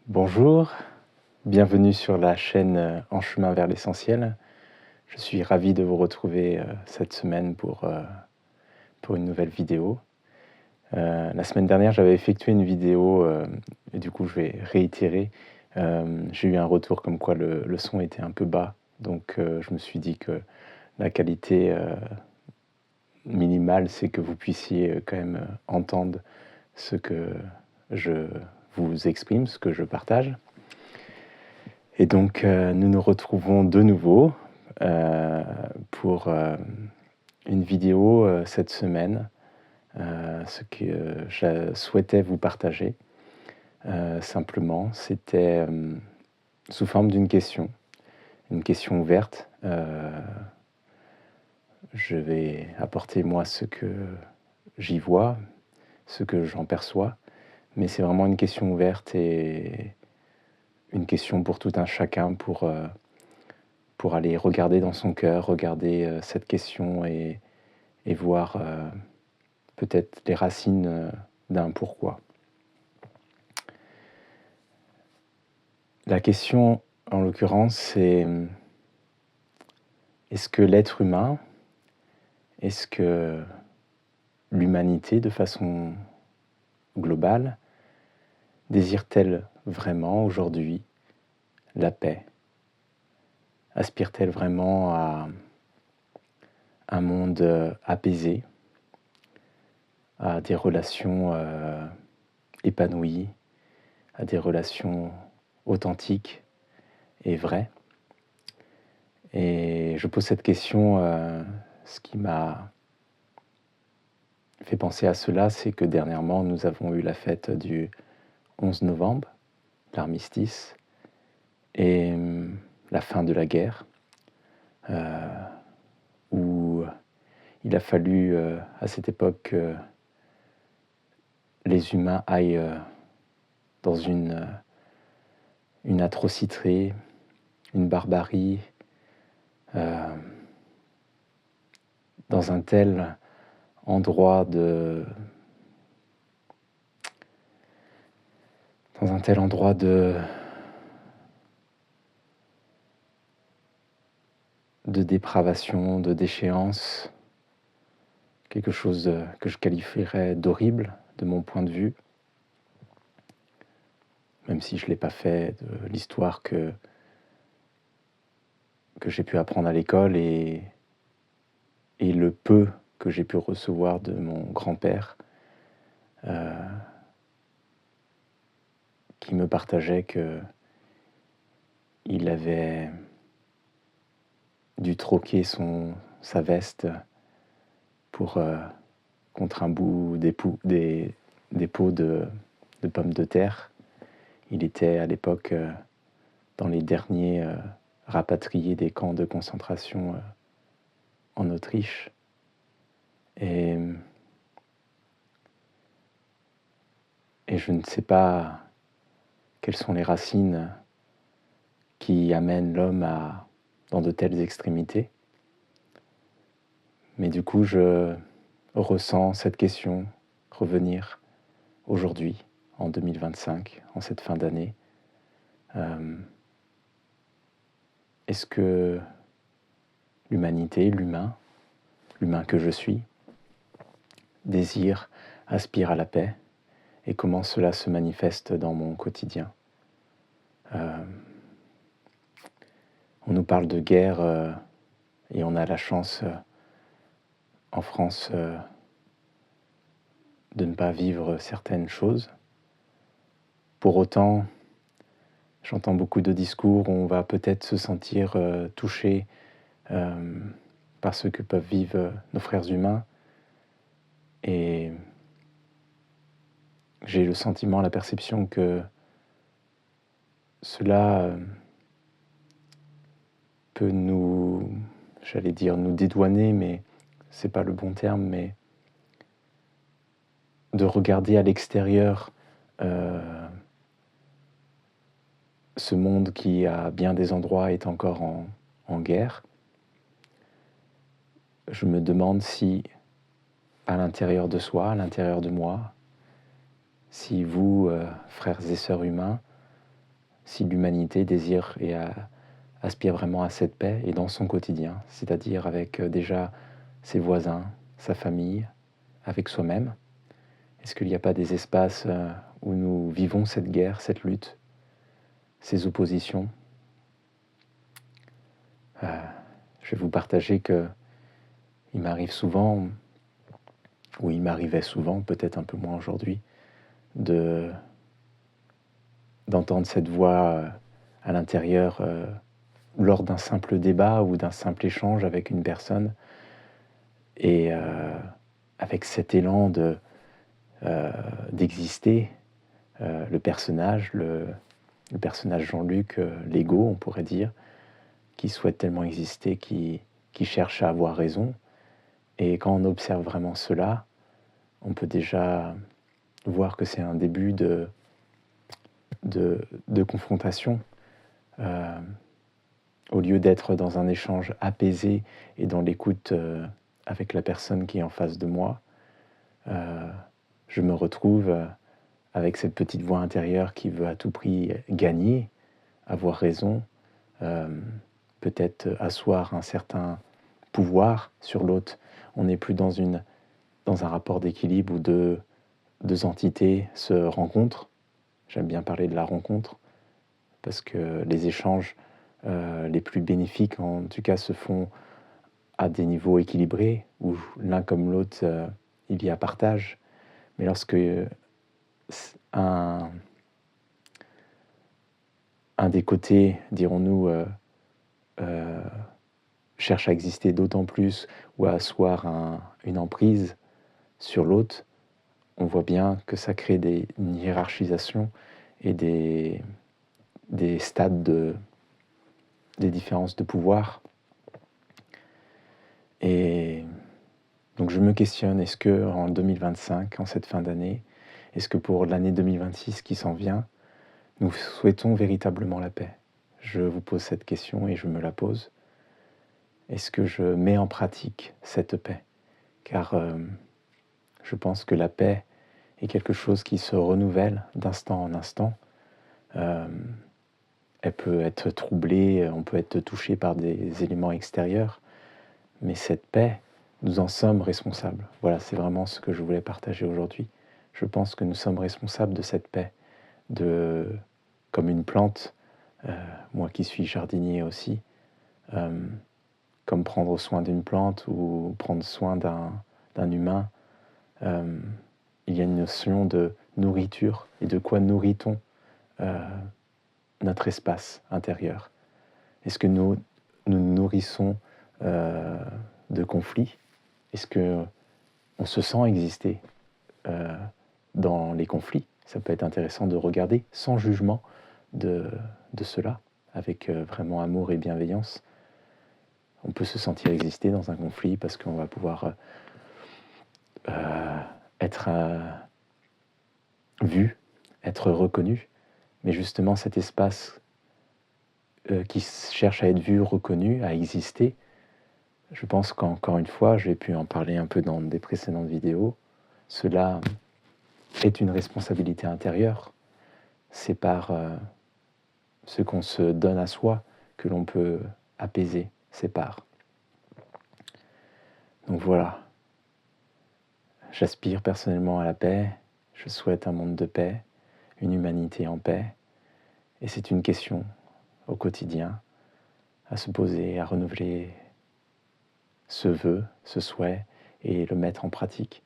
Bonjour, bienvenue sur la chaîne En chemin vers l'essentiel. Je suis ravi de vous retrouver cette semaine pour une nouvelle vidéo. La semaine dernière, j'avais effectué une vidéo et du coup, je vais réitérer. J'ai eu un retour comme quoi le son était un peu bas, donc je me suis dit que la qualité minimale, c'est que vous puissiez quand même entendre ce que je vous exprime, ce que je partage. Et donc, nous nous retrouvons de nouveau pour une vidéo cette semaine. Ce que je souhaitais vous partager, simplement, c'était sous forme d'une question, une question ouverte. Je vais apporter moi ce que j'y vois, ce que j'en perçois, mais c'est vraiment une question ouverte et une question pour tout un chacun pour aller regarder dans son cœur, regarder cette question et voir peut-être les racines d'un pourquoi. La question, en l'occurrence, c'est est-ce que l'être humain, est-ce que l'humanité, de façon globale, désire-t-elle vraiment aujourd'hui la paix? Aspire-t-elle vraiment à un monde apaisé, à des relations épanouies, à des relations authentiques et vraies? Et je pose cette question, ce qui m'a fait penser à cela, c'est que dernièrement, nous avons eu la fête du 11 novembre, l'armistice, et la fin de la guerre, où il a fallu à cette époque que les humains aillent dans une atrocité, une barbarie, dans un tel endroit de dépravation, de déchéance, quelque chose que je qualifierais d'horrible de mon point de vue, même si je ne l'ai pas fait, de l'histoire que j'ai pu apprendre à l'école et le peu que j'ai pu recevoir de mon grand-père, qui me partageait qu'il avait dû troquer sa veste pour, contre un bout des pots de pommes de terre. Il était à l'époque dans les derniers rapatriés des camps de concentration en Autriche. Et je ne sais pas quelles sont les racines qui amènent l'homme dans de telles extrémités. Mais du coup, je ressens cette question revenir aujourd'hui, en 2025, en cette fin d'année. Est-ce que l'humanité, l'humain que je suis, désire, aspire à la paix, et comment cela se manifeste dans mon quotidien? On nous parle de guerre et on a la chance en France de ne pas vivre certaines choses. Pour autant, j'entends beaucoup de discours où on va peut-être se sentir touché par ce que peuvent vivre nos frères humains. Et j'ai le sentiment, la perception que cela peut nous dédouaner, mais c'est pas le bon terme, mais de regarder à l'extérieur ce monde qui, à bien des endroits, est encore en guerre. Je me demande si, à l'intérieur de soi, à l'intérieur de moi, si vous, frères et sœurs humains, si l'humanité désire et aspire vraiment à cette paix et dans son quotidien, c'est-à-dire avec déjà ses voisins, sa famille, avec soi-même. Est-ce qu'il n'y a pas des espaces où nous vivons cette guerre, cette lutte, ces oppositions? Je vais vous partager que il m'arrive souvent, ou il m'arrivait souvent, peut-être un peu moins aujourd'hui, d'entendre cette voix à l'intérieur lors d'un simple débat ou d'un simple échange avec une personne, et avec cet élan d'exister, le personnage Jean-Luc, l'ego, on pourrait dire, qui souhaite tellement exister, qui cherche à avoir raison. Et quand on observe vraiment cela, on peut déjà voir que c'est un début de confrontation. Au lieu d'être dans un échange apaisé et dans l'écoute avec la personne qui est en face de moi, je me retrouve avec cette petite voix intérieure qui veut à tout prix gagner, avoir raison, peut-être asseoir un certain pouvoir sur l'autre. On n'est plus dans un rapport d'équilibre où deux entités se rencontrent. J'aime bien parler de la rencontre, parce que les échanges les plus bénéfiques, en tout cas, se font à des niveaux équilibrés, où l'un comme l'autre, il y a partage. Mais lorsque un des côtés, dirons-nous, cherche à exister d'autant plus ou à asseoir une emprise sur l'autre, on voit bien que ça crée une hiérarchisation et des stades des différences de pouvoir. Et donc je me questionne, est-ce que en 2025, en cette fin d'année, est-ce que pour l'année 2026 qui s'en vient, nous souhaitons véritablement la paix? Je vous pose cette question et je me la pose. Est-ce que je mets en pratique cette paix? Car je pense que la paix est quelque chose qui se renouvelle d'instant en instant. Elle peut être troublée, on peut être touché par des éléments extérieurs, mais cette paix, nous en sommes responsables. Voilà, c'est vraiment ce que je voulais partager aujourd'hui. Je pense que nous sommes responsables de cette paix, comme une plante, moi qui suis jardinier aussi, comme prendre soin d'une plante ou prendre soin d'un humain. Il y a une notion de nourriture et de quoi nourrit-on notre espace intérieur. Est-ce que nous nourrissons de conflits? Est-ce qu'on se sent exister dans les conflits? Ça peut être intéressant de regarder sans jugement de cela, avec vraiment amour et bienveillance. On peut se sentir exister dans un conflit parce qu'on va pouvoir être vu, être reconnu. Mais justement, cet espace qui cherche à être vu, reconnu, à exister, je pense qu'encore une fois, j'ai pu en parler un peu dans des précédentes vidéos, cela est une responsabilité intérieure. C'est par ce qu'on se donne à soi que l'on peut apaiser ses parts. Donc voilà, j'aspire personnellement à la paix, je souhaite un monde de paix, une humanité en paix, et c'est une question au quotidien à se poser, à renouveler ce vœu, ce souhait, et le mettre en pratique.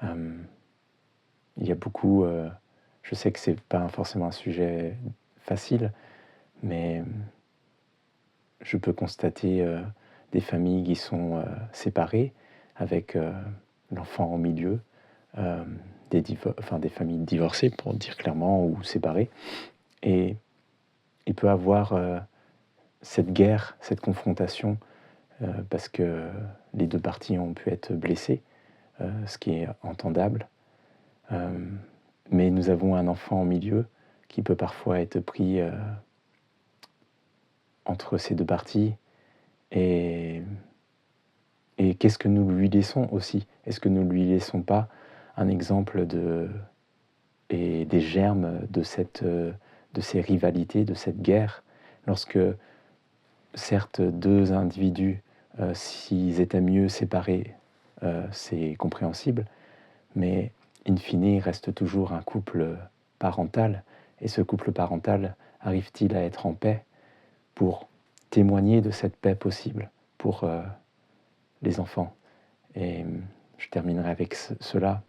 Il y a beaucoup, je sais que c'est pas forcément un sujet facile, mais je peux constater des familles qui sont séparées avec l'enfant au milieu, des familles divorcées pour dire clairement, ou séparées, et il peut avoir cette guerre, cette confrontation, parce que les deux parties ont pu être blessées, ce qui est entendable. Mais nous avons un enfant au milieu qui peut parfois être pris entre ces deux parties. Et qu'est-ce que nous lui laissons aussi? Est-ce que nous ne lui laissons pas un exemple et des germes de de ces rivalités, de cette guerre, lorsque, certes, deux individus, s'ils étaient mieux séparés, c'est compréhensible, mais in fine, il reste toujours un couple parental, et ce couple parental arrive-t-il à être en paix pour témoigner de cette paix possible pour les enfants? Et je terminerai avec cela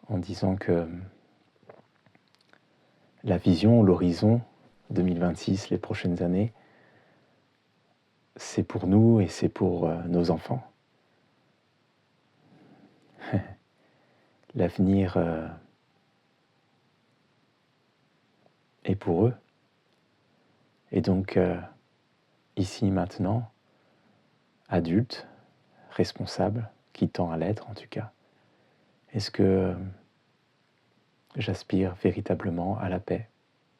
en disant que la vision, l'horizon 2026, les prochaines années, c'est pour nous et c'est pour nos enfants. L'avenir est pour eux. Et donc, ici, maintenant, adulte, responsable, qui tend à l'être en tout cas, est-ce que j'aspire véritablement à la paix?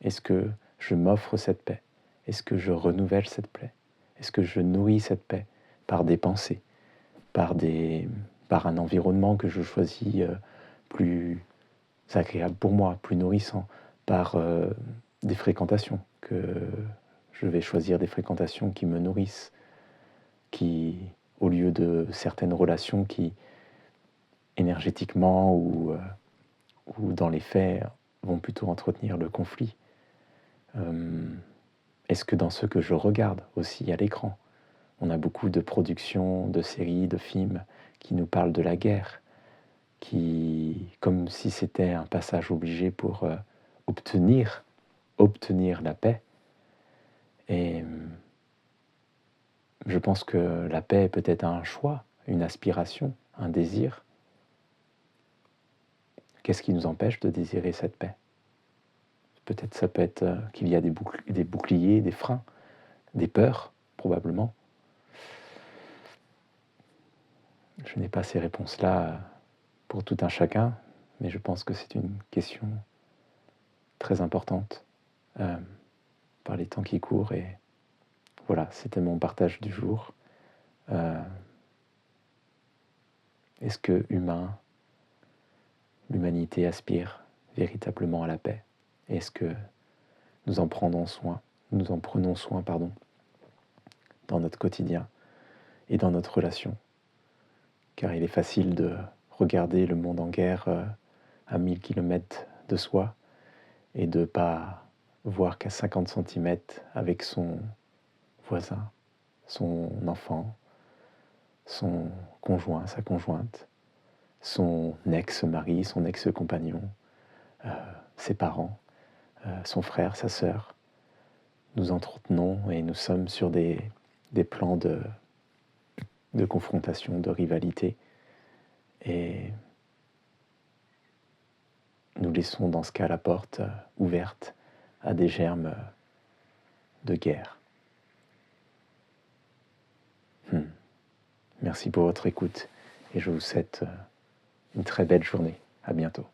Est-ce que je m'offre cette paix? Est-ce que je renouvelle cette paix? Est-ce que je nourris cette paix par des pensées, par un environnement que je choisis plus agréable pour moi, plus nourrissant, par des fréquentations, que je vais choisir des fréquentations qui me nourrissent, qui, au lieu de certaines relations qui, énergétiquement ou dans les faits, vont plutôt entretenir le conflit. Est-ce que dans ce que je regarde aussi à l'écran, on a beaucoup de productions, de séries, de films qui nous parlent de la guerre, comme si c'était un passage obligé pour obtenir la paix. Et je pense que la paix est peut-être un choix, une aspiration, un désir. Qu'est-ce qui nous empêche de désirer cette paix? Peut-être ça peut être qu'il y a des boucliers, des freins, des peurs, probablement. Je n'ai pas ces réponses-là pour tout un chacun, mais je pense que c'est une question très importante par les temps qui courent. Et voilà, c'était mon partage du jour. Est-ce que l'humanité aspire véritablement à la paix? Est-ce que nous en prenons soin, dans notre quotidien et dans notre relation? Car il est facile de regarder le monde en guerre à 1000 km de soi et de ne pas voir qu'à 50 centimètres avec son voisin, son enfant, son conjoint, sa conjointe, son ex-mari, son ex-compagnon, ses parents, son frère, sa sœur. Nous entretenons et nous sommes sur des plans de confrontation, de rivalité. Et nous laissons dans ce cas la porte ouverte à des germes de guerre. Merci pour votre écoute et je vous souhaite une très belle journée. À bientôt.